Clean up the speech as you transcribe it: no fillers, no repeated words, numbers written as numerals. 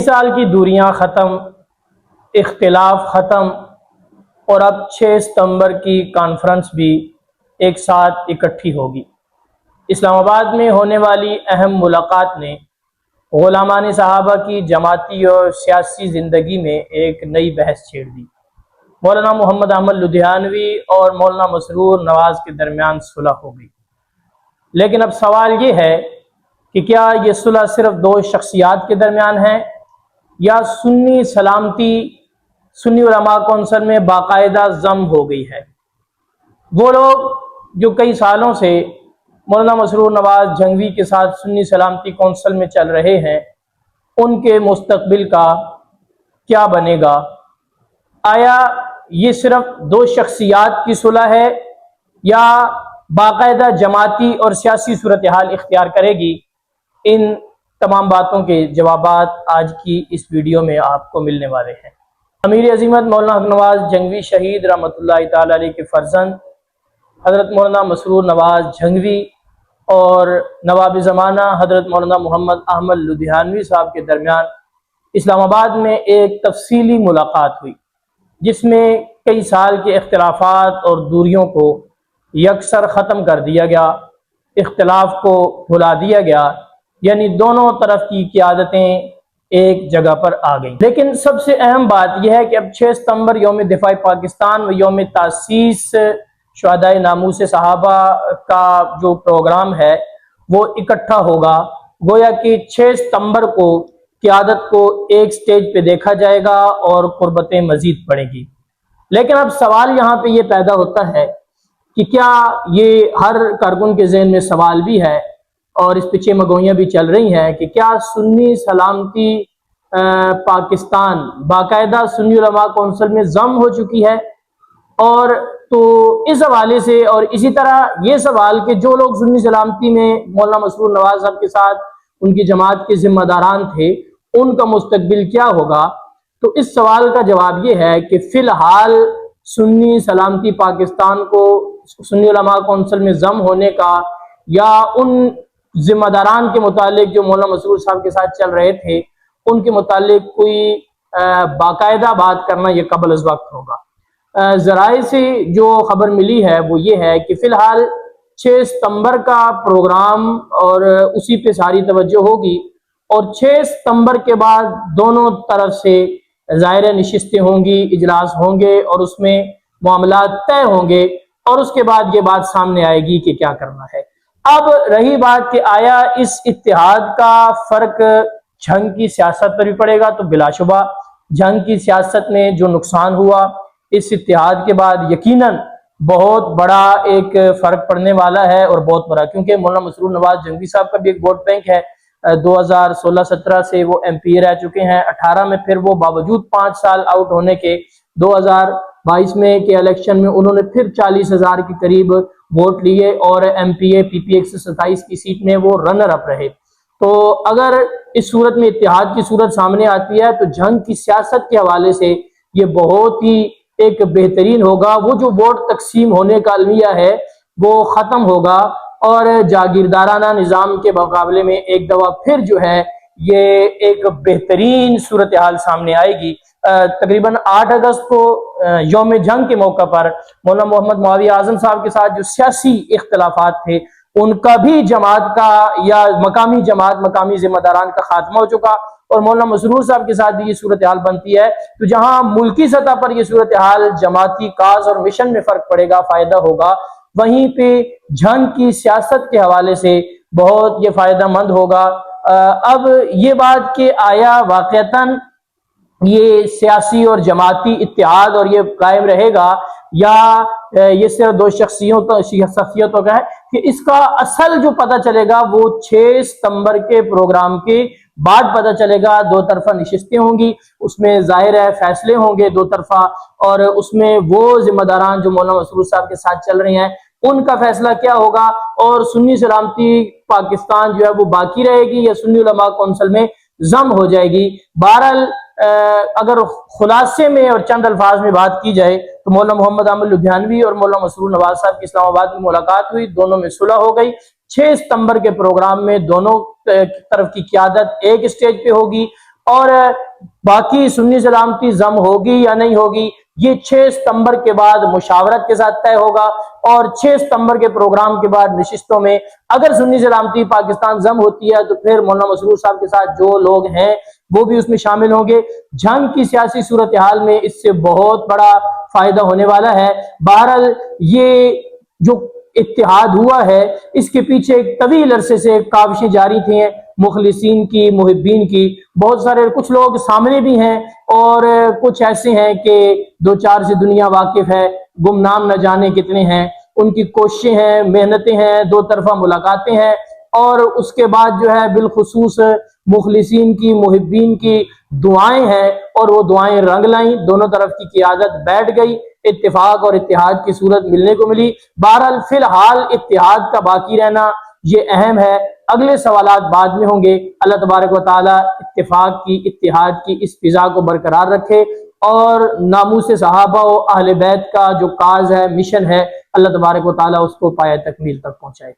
سال کی دوریاں ختم، اختلاف ختم، اور اب 6 ستمبر کی کانفرنس بھی ایک ساتھ اکٹھی ہوگی۔ اسلام آباد میں ہونے والی اہم ملاقات نے غلامان صحابہ کی جماعتی اور سیاسی زندگی میں ایک نئی بحث چھیڑ دی۔ مولانا محمد احمد لدھیانوی اور مولانا مسرور نواز کے درمیان صلح ہو گئی، لیکن اب سوال یہ ہے کہ کیا یہ صلح صرف دو شخصیات کے درمیان ہے، یا سنی سلامتی سنی علماء کونسل میں باقاعدہ ضم ہو گئی ہے؟ وہ لوگ جو کئی سالوں سے مولانا مسرور نواز جھنگوی کے ساتھ سنی سلامتی کونسل میں چل رہے ہیں، ان کے مستقبل کا کیا بنے گا؟ آیا یہ صرف دو شخصیات کی صلح ہے، یا باقاعدہ جماعتی اور سیاسی صورتحال اختیار کرے گی؟ ان تمام باتوں کے جوابات آج کی اس ویڈیو میں آپ کو ملنے والے ہیں۔ امیر عظیمت مولانا حق نواز جھنگوی شہید رحمۃ اللہ تعالی علیہ کے فرزند حضرت مولانا مسرور نواز جھنگوی اور نواب زمانہ حضرت مولانا محمد احمد لدھیانوی صاحب کے درمیان اسلام آباد میں ایک تفصیلی ملاقات ہوئی، جس میں کئی سال کے اختلافات اور دوریوں کو یکسر ختم کر دیا گیا، اختلاف کو بھلا دیا گیا، یعنی دونوں طرف کی قیادتیں ایک جگہ پر آ گئیں۔ لیکن سب سے اہم بات یہ ہے کہ اب 6 ستمبر یوم دفاع پاکستان و یوم تاسیس شہدائے ناموس صحابہ کا جو پروگرام ہے وہ اکٹھا ہوگا۔ گویا کہ 6 ستمبر کو قیادت کو ایک سٹیج پہ دیکھا جائے گا اور قربتیں مزید بڑھیں گی۔ لیکن اب سوال یہاں پہ یہ پیدا ہوتا ہے کہ کیا یہ ہر کارکن کے ذہن میں سوال بھی ہے اور اس پیچھے مگوئیاں بھی چل رہی ہیں کہ کیا سنی سلامتی پاکستان باقاعدہ سنی علماء کونسل میں ضم ہو چکی ہے؟ اور تو اس حوالے سے اور اسی طرح یہ سوال کہ جو لوگ سنی سلامتی میں مولانا مسرور نواز صاحب کے ساتھ ان کی جماعت کے ذمہ داران تھے، ان کا مستقبل کیا ہوگا؟ تو اس سوال کا جواب یہ ہے کہ فی الحال سنی سلامتی پاکستان کو سنی علماء کونسل میں ضم ہونے کا یا ان ذمہ داران کے متعلق جو مولانا مسرور صاحب کے ساتھ چل رہے تھے ان کے متعلق کوئی باقاعدہ بات کرنا یہ قبل از وقت ہوگا۔ ذرائع سے جو خبر ملی ہے وہ یہ ہے کہ فی الحال 6 ستمبر کا پروگرام اور اسی پہ ساری توجہ ہوگی، اور 6 ستمبر کے بعد دونوں طرف سے ظاہر نشستیں ہوں گی، اجلاس ہوں گے اور اس میں معاملات طے ہوں گے، اور اس کے بعد یہ بات سامنے آئے گی کہ کیا کرنا ہے۔ اب رہی بات کہ آیا اس اتحاد کا فرق جنگ کی سیاست پر بھی پڑے گا، تو بلا شبہ جنگ کی سیاست میں جو نقصان ہوا اس اتحاد کے بعد یقیناً بہت بڑا ایک فرق پڑنے والا ہے، اور بہت بڑا، کیونکہ مولانا مسرور نواز جھنگوی صاحب کا بھی ایک ووٹ بینک ہے۔ 2016-17 سے وہ ایم پی رہ چکے ہیں، 18 میں پھر وہ باوجود 5 سال آؤٹ ہونے کے 2022 میں کے الیکشن میں انہوں نے پھر 40,000 کے قریب ووٹ لیے اور ایم پی اے پی پی 127 کی سیٹ میں وہ رنر اپ رہے۔ تو اگر اس صورت میں اتحاد کی صورت سامنے آتی ہے تو جنگ کی سیاست کے حوالے سے یہ بہت ہی ایک بہترین ہوگا۔ وہ جو ووٹ تقسیم ہونے کا المیہ ہے وہ ختم ہوگا، اور جاگیردارانہ نظام کے مقابلے میں ایک دفعہ پھر جو ہے یہ ایک بہترین صورتحال سامنے آئے گی۔ تقریباً 8 اگست کو یوم جنگ کے موقع پر مولانا محمد معاویہ اعظم صاحب کے ساتھ جو سیاسی اختلافات تھے ان کا بھی جماعت کا یا مقامی جماعت مقامی ذمہ داران کا خاتمہ ہو چکا، اور مولانا مسرور صاحب کے ساتھ بھی یہ صورتحال بنتی ہے۔ تو جہاں ملکی سطح پر یہ صورتحال جماعتی کاز اور مشن میں فرق پڑے گا، فائدہ ہوگا، وہیں پہ جنگ کی سیاست کے حوالے سے بہت یہ فائدہ مند ہوگا۔ اب یہ بات کہ آیا واقعتاً یہ سیاسی اور جماعتی اتحاد اور یہ قائم رہے گا یا یہ صرف دو شخصیتوں کا ہے، کہ اس کا اصل جو پتہ چلے گا وہ 6 ستمبر کے پروگرام کے بعد پتہ چلے گا۔ دو طرفہ نشستیں ہوں گی، اس میں ظاہر ہے فیصلے ہوں گے دو طرفہ، اور اس میں وہ ذمہ داران جو مولانا مسرور صاحب کے ساتھ چل رہے ہیں ان کا فیصلہ کیا ہوگا، اور سنی سلامتی پاکستان جو ہے وہ باقی رہے گی یا سنی علماء کونسل میں ضم ہو جائے گی۔ بہرحال اگر خلاصے میں اور چند الفاظ میں بات کی جائے تو مولانا محمد احمد لدھیانوی اور مولانا مسرور نواز صاحب کی اسلام آباد میں ملاقات ہوئی، دونوں میں صلح ہو گئی۔ 6 ستمبر کے پروگرام میں دونوں طرف کی قیادت ایک سٹیج پہ ہوگی، اور باقی سنی سلامتی ضم ہوگی یا نہیں ہوگی یہ 6 ستمبر کے بعد مشاورت کے ساتھ طے ہوگا، اور 6 ستمبر کے پروگرام کے بعد نشستوں میں اگر سنی سلامتی پاکستان ضم ہوتی ہے تو پھر مولانا مسرور صاحب کے ساتھ جو لوگ ہیں وہ بھی اس میں شامل ہوں گے۔ جنگ کی سیاسی صورتحال میں اس سے بہت بڑا فائدہ ہونے والا ہے۔ بہرحال یہ جو اتحاد ہوا ہے اس کے پیچھے ایک طویل عرصے سے کاوشیں جاری تھیں مخلصین کی، محبین کی، بہت سارے کچھ لوگ سامنے بھی ہیں اور کچھ ایسے ہیں کہ دو چار سے دنیا واقف ہے، گمنام نہ جانے کتنے ہیں، ان کی کوششیں ہیں، محنتیں ہیں، دو طرفہ ملاقاتیں ہیں، اور اس کے بعد جو ہے بالخصوص مخلصین کی، محبین کی دعائیں ہیں، اور وہ دعائیں رنگ لائیں، دونوں طرف کی قیادت بیٹھ گئی، اتفاق اور اتحاد کی صورت ملنے کو ملی۔ بہرحال فی الحال اتحاد کا باقی رہنا یہ اہم ہے، اگلے سوالات بعد میں ہوں گے۔ اللہ تبارک و تعالی اتفاق کی، اتحاد کی اس فضا کو برقرار رکھے، اور ناموس صحابہ و اہل بیت کا جو کاز ہے، مشن ہے، اللہ تبارک و تعالی اس کو پایہ تکمیل تک پہنچائے۔